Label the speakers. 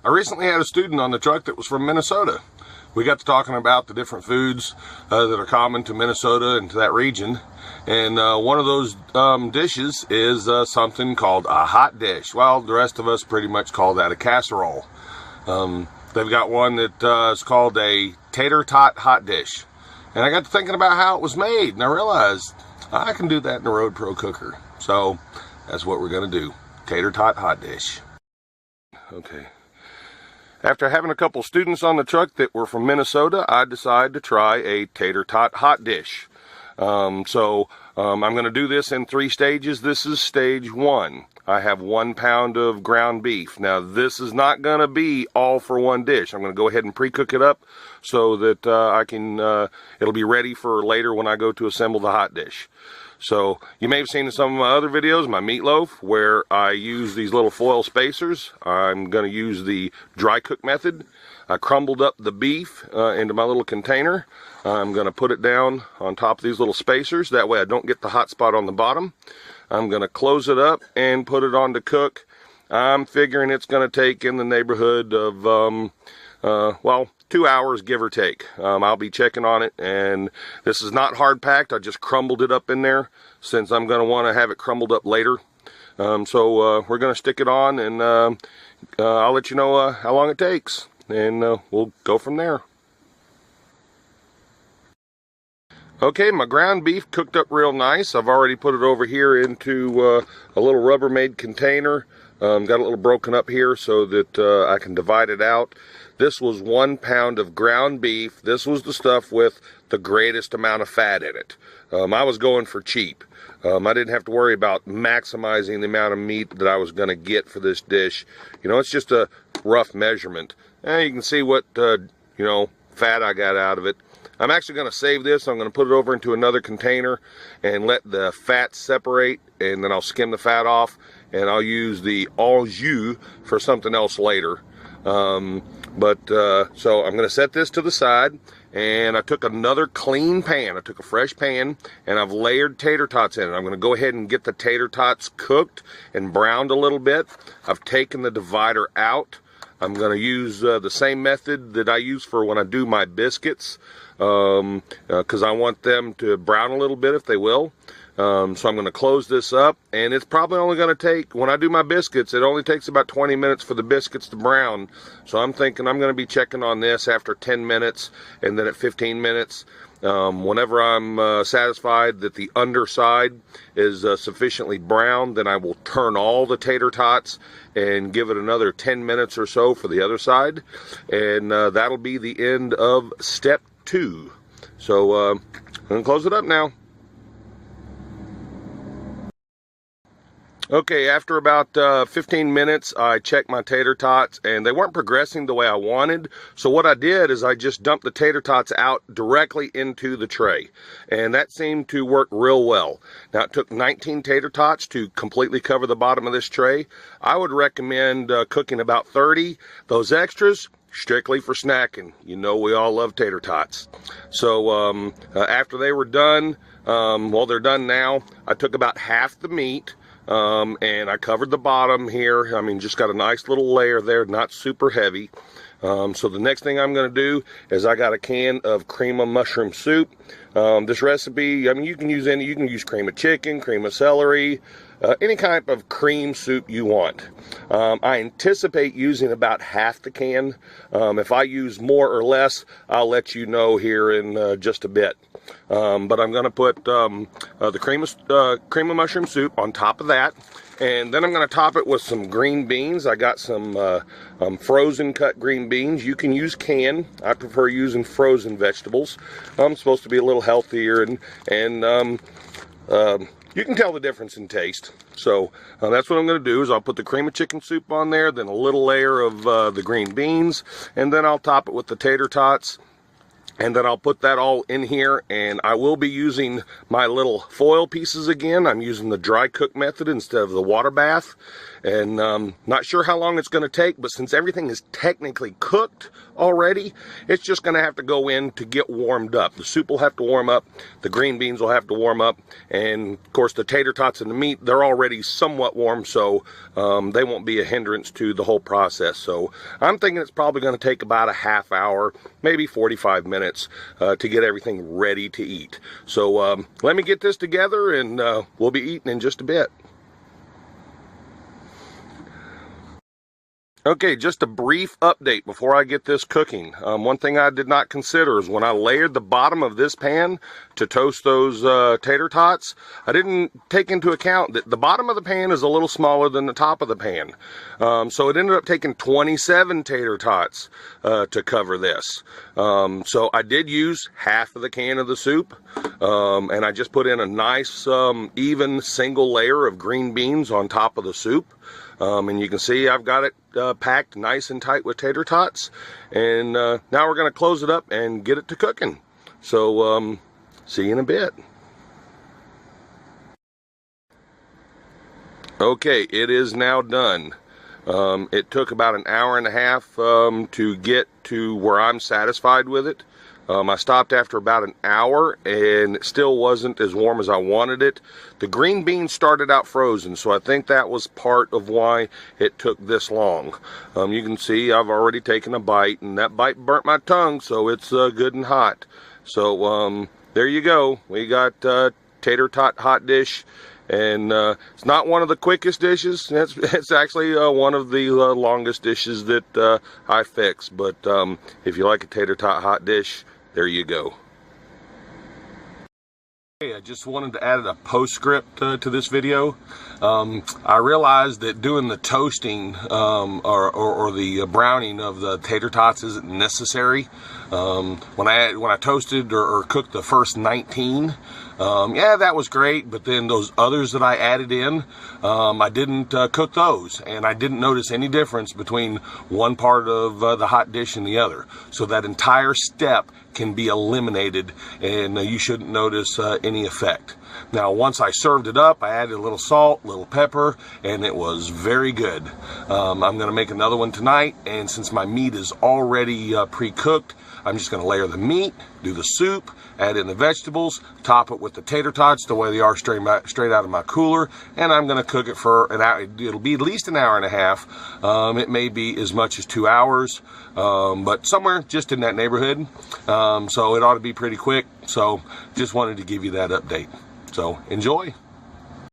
Speaker 1: I recently had a student on the truck that was from Minnesota. We got to talking about the different foods that are common to Minnesota and to that region. And one of those dishes is something called a hot dish. Well, the rest of us pretty much call that a casserole. They've got one that is called a Tater Tot Hotdish. And I got to thinking about how it was made, and I realized I can do that in a RoadPro cooker. So that's what we're going to do. Tater Tot Hotdish. Okay. After having a couple students on the truck that were from Minnesota, I decided to try a Tater Tot Hot Dish. I'm going to do this in 3 stages. This is stage 1. I have 1 pound of ground beef. Now, this is not going to be all for one dish. I'm going to go ahead and pre-cook it up so that it'll be ready for later when I go to assemble the hot dish. So you may have seen in some of my other videos, my meatloaf, where I use these little foil spacers. I'm going to use the dry cook method. I crumbled up the beef into my little container. I'm going to put it down on top of these little spacers. That way I don't get the hot spot on the bottom. I'm going to close it up and put it on to cook. I'm figuring it's going to take in the neighborhood of, 2 hours, give or take. I'll be checking on it, and this is not hard packed. I just crumbled it up in there since I'm going to want to have it crumbled up later. We're going to stick it on, and I'll let you know how long it takes, and we'll go from there. Okay, my ground beef cooked up real nice. I've already put it over here into a little Rubbermaid container. Got a little broken up here so that I can divide it out. This was 1 pound of ground beef. This was the stuff with the greatest amount of fat in it. I was going for cheap. I didn't have to worry about maximizing the amount of meat that I was going to get for this dish. You know, it's just a rough measurement. You can see what, fat I got out of it. I'm actually going to save this. I'm going to put it over into another container and let the fat separate, and then I'll skim the fat off, and I'll use the au jus for something else later. So I'm going to set this to the side, and I took another clean pan. I took a fresh pan, and I've layered tater tots in it. I'm going to go ahead and get the tater tots cooked and browned a little bit. I've taken the divider out. I'm going to use the same method that I use for when I do my biscuits, because I want them to brown a little bit if they will. So I'm going to close this up, and it's probably only going to take, when I do my biscuits, it only takes about 20 minutes for the biscuits to brown. So I'm thinking I'm going to be checking on this after 10 minutes, and then at 15 minutes. Whenever I'm satisfied that the underside is sufficiently brown, then I will turn all the tater tots and give it another 10 minutes or so for the other side. And that'll be the end of step 2. So I'm going to close it up now. Okay, after about 15 minutes, I checked my tater tots, and they weren't progressing the way I wanted. So what I did is I just dumped the tater tots out directly into the tray, and that seemed to work real well. Now, it took 19 tater tots to completely cover the bottom of this tray. I would recommend cooking about 30. Those extras, strictly for snacking. You know we all love tater tots. So after they were done, they're done now, I took about half the meat, and I covered the bottom here. I mean, just got a nice little layer there, not super heavy. So the next thing I'm going to do is I got a can of cream of mushroom soup. This recipe, I mean, you can use cream of chicken, cream of celery, any kind of cream soup you want. I anticipate using about half the can. If I use more or less, I'll let you know here in just a bit. But I'm going to put the cream of mushroom soup on top of that, and then I'm going to top it with some green beans. I got some frozen cut green beans. You can use canned. I prefer using frozen vegetables. I'm supposed to be a little healthier, and you can tell the difference in taste. So that's what I'm going to do is I'll put the cream of chicken soup on there, then a little layer of the green beans, and then I'll top it with the tater tots. And then I'll put that all in here, and I will be using my little foil pieces again. I'm using the dry cook method instead of the water bath. And not sure how long it's going to take, but since everything is technically cooked already, it's just going to have to go in to get warmed up. The soup will have to warm up, the green beans will have to warm up, and of course the tater tots and the meat, they're already somewhat warm, so they won't be a hindrance to the whole process. So I'm thinking it's probably going to take about a half hour, maybe 45 minutes to get everything ready to eat. So let me get this together, and we'll be eating in just a bit. Okay, just a brief update before I get this cooking. One thing I did not consider is when I layered the bottom of this pan to toast those tater tots, I didn't take into account that the bottom of the pan is a little smaller than the top of the pan. So it ended up taking 27 tater tots to cover this. So I did use half of the can of the soup, and I just put in a nice even single layer of green beans on top of the soup. And you can see I've got it packed nice and tight with tater tots, and now we're going to close it up and get it to cooking. So see you in a bit. Okay, it is now done. It took about an hour and a half to get to where I'm satisfied with it. I stopped after about an hour, and it still wasn't as warm as I wanted it. The green beans started out frozen, so I think that was part of why it took this long. You can see I've already taken a bite, and that bite burnt my tongue, so it's good and hot. So there you go. We got Tater Tot Hotdish. And it's not one of the quickest dishes. It's actually one of the longest dishes that I fix. But if you like a tater tot hot dish, there you go. I just wanted to add a postscript to this video. I realized that doing the toasting or the browning of the tater tots isn't necessary. When I toasted or cooked the first 19, yeah, that was great, but then those others that I added in, I didn't cook those, and I didn't notice any difference between one part of the hot dish and the other. So that entire step can be eliminated, and you shouldn't notice any effect. Now, once I served it up, I added a little salt, a little pepper, and it was very good. I'm going to make another one tonight, and since my meat is already pre-cooked, I'm just going to layer the meat, do the soup, add in the vegetables, top it with the tater tots the way they are straight out of my cooler, and I'm going to cook it for an hour. It'll be at least an hour and a half. It may be as much as 2 hours, but somewhere just in that neighborhood. So it ought to be pretty quick. So just wanted to give you that update. So enjoy.